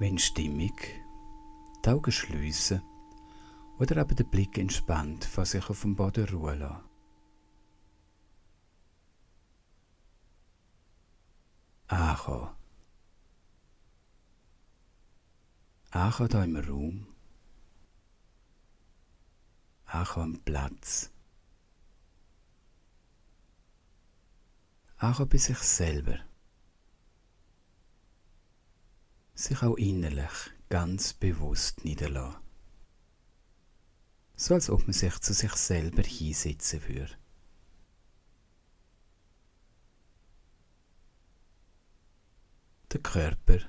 Wenn stimmig, die Augen schliessen oder aber der Blick entspannt vor sich auf dem Boden ruhen lassen. Ankommen. Ankommen hier im Raum. Ankommen am Platz. Ankommen bei sich selber. Sich auch innerlich ganz bewusst niederlassen. So als ob man sich zu sich selber hinsetzen würde. Den Körper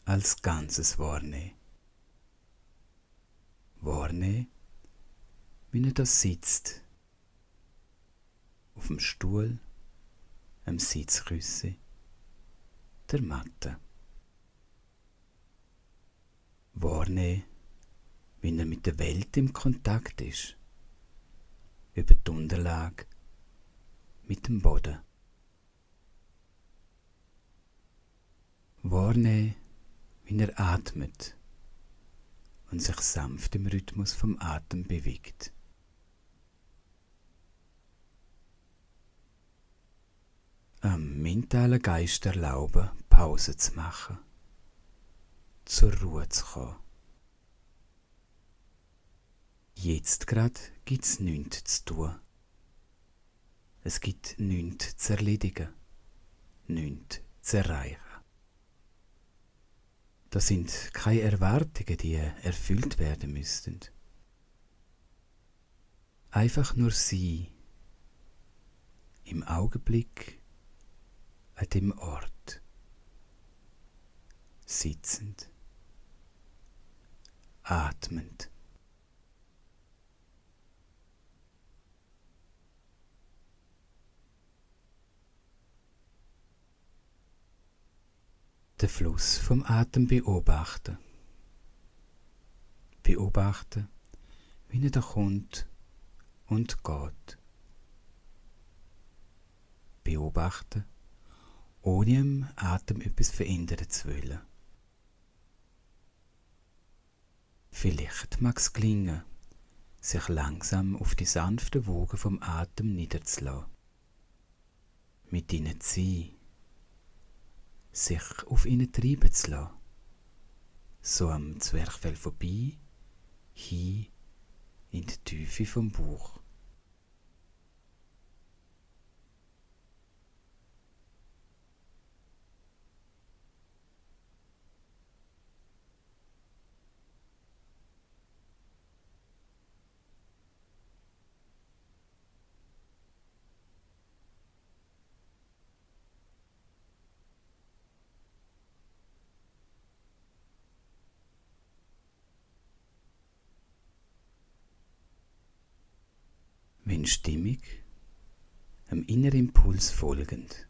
als Ganzes wahrnehmen. Wahrnehmen, wie er da sitzt. Auf dem Stuhl, am Sitzkissen, der Matte. Wahrnehmen, wie er mit der Welt im Kontakt ist. Über die Unterlage, mit dem Boden. Wahrnehmen, wie er atmet und sich sanft im Rhythmus vom Atem bewegt. Am mentalen Geist erlauben, Pause zu machen, zur Ruhe zu kommen. Jetzt gerade gibt es nichts zu tun. Es gibt nichts zu erledigen, nichts zu erreichen. Das sind keine Erwartungen, die erfüllt werden müssten. Einfach nur sein, im Augenblick, an dem Ort, sitzend, atmend. Den Fluss vom Atem beobachten. Beobachten, wie er da kommt und geht. Beobachten, ohne im Atem etwas verändern zu wollen. Vielleicht mag es gelingen, sich langsam auf die sanften Wogen vom Atem niederzulassen. Mit ihnen zu sein, sich auf ihnen treiben zu lassen. So am Zwerchfell vorbei, hin in die Tiefe vom Bauch. Wenn stimmig, einem inneren Impuls folgend,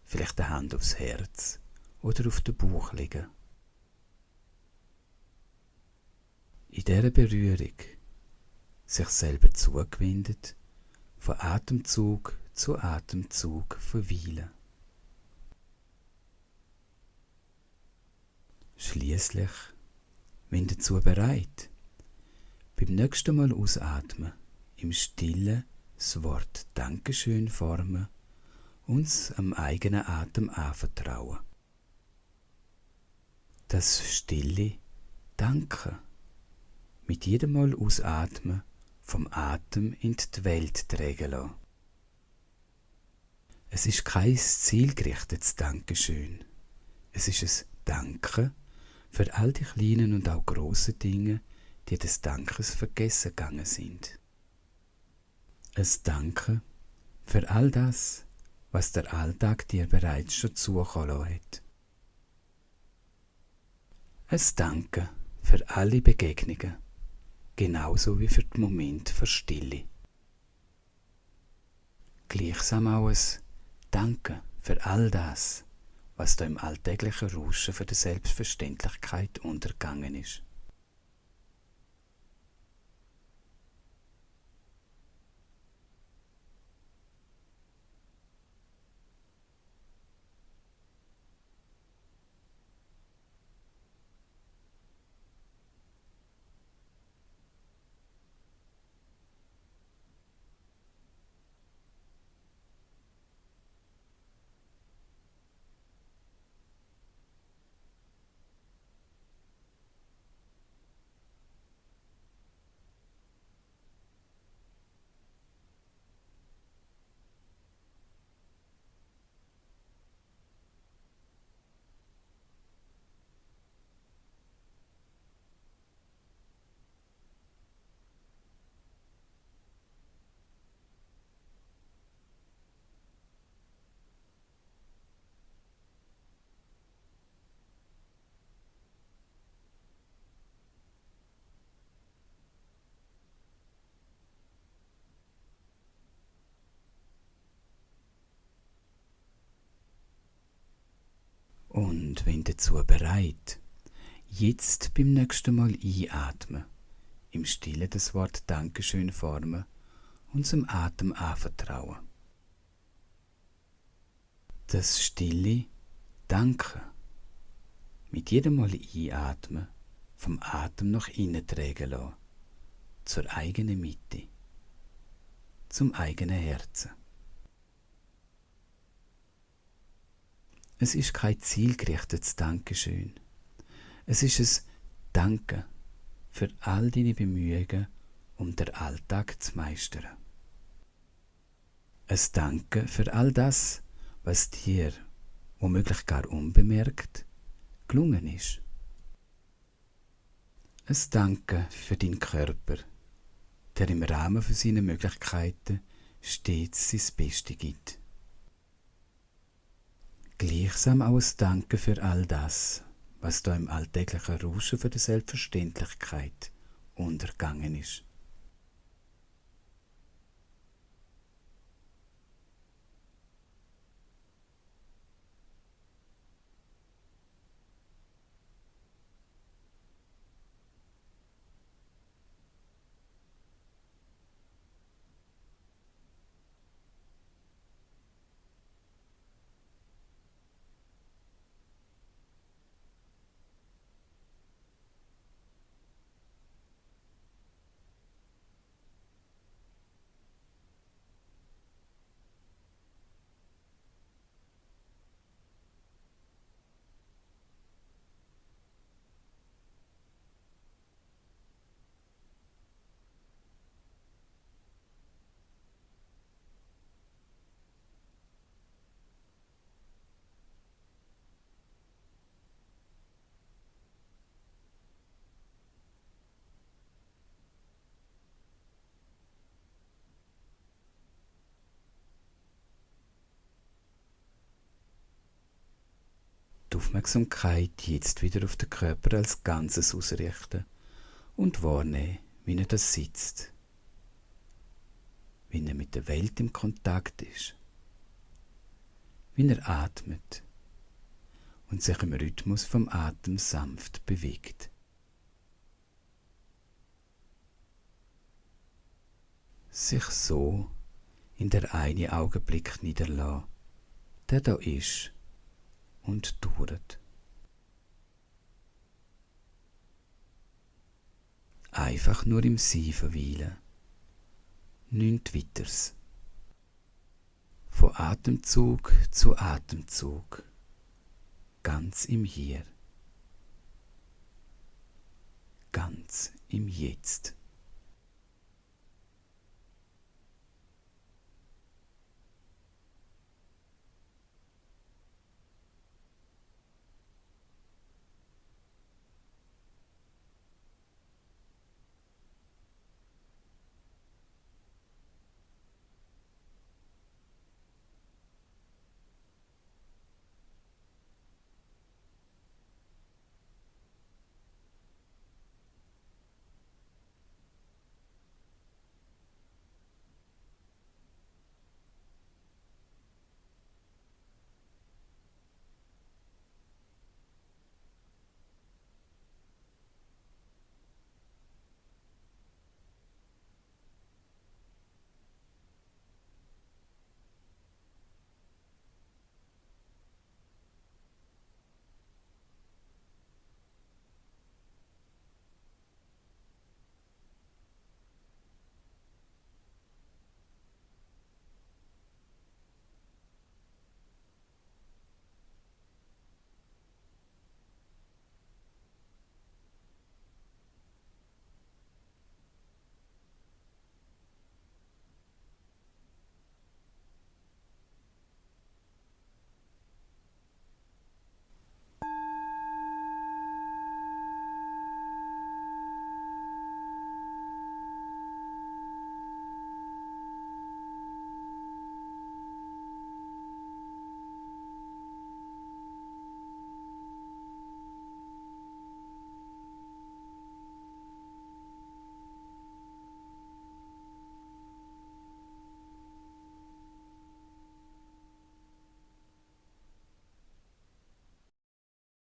vielleicht eine Hand aufs Herz oder auf den Bauch legen. In dieser Berührung sich selber zugewendet, von Atemzug zu Atemzug verweilen. Schließlich, wenn dazu bereit, beim nächsten Mal ausatmen, im Stillen das Wort Dankeschön formen, uns am eigenen Atem anvertrauen. Das stille Danke mit jedem Mal ausatmen vom Atem in die Welt tragen lassen. Es ist kein zielgerichtetes Dankeschön. Es ist ein Danke für all die kleinen und auch grossen Dinge, die des Dankes vergessen gegangen sind. Ein Danke für all das, was der Alltag dir bereits schon zukommen lassen hat. Ein Danke für alle Begegnungen, genauso wie für die Momente für Stille. Gleichsam auch ein Danke für all das, was da im alltäglichen Rauschen für die Selbstverständlichkeit untergegangen ist. Und wenn dazu bereit, jetzt beim nächsten Mal einatmen, im Stillen das Wort Dankeschön formen, unserem Atem anvertrauen. Das stille Danke mit jedem Mal einatmen vom Atem nach innen tragen lassen, zur eigenen Mitte, zum eigenen Herzen. Es ist kein zielgerichtetes Dankeschön. Es ist ein Danke für all deine Bemühungen, um den Alltag zu meistern. Ein Danke für all das, was dir, womöglich gar unbemerkt, gelungen ist. Ein Danke für deinen Körper, der im Rahmen von seinen Möglichkeiten stets sein Bestes gibt. Gleichsam auch ein Danke für all das, was da im alltäglichen Rauschen für die Selbstverständlichkeit untergegangen ist. Die Aufmerksamkeit jetzt wieder auf den Körper als Ganzes ausrichten und wahrnehmen, wie er das sitzt, wie er mit der Welt im Kontakt ist, wie er atmet und sich im Rhythmus vom Atem sanft bewegt. Sich so in der einen Augenblick niederlassen, der da ist und dauert. Einfach nur im Sein verweilen. Nichts weiters. Von Atemzug zu Atemzug. Ganz im Hier. Ganz im Jetzt.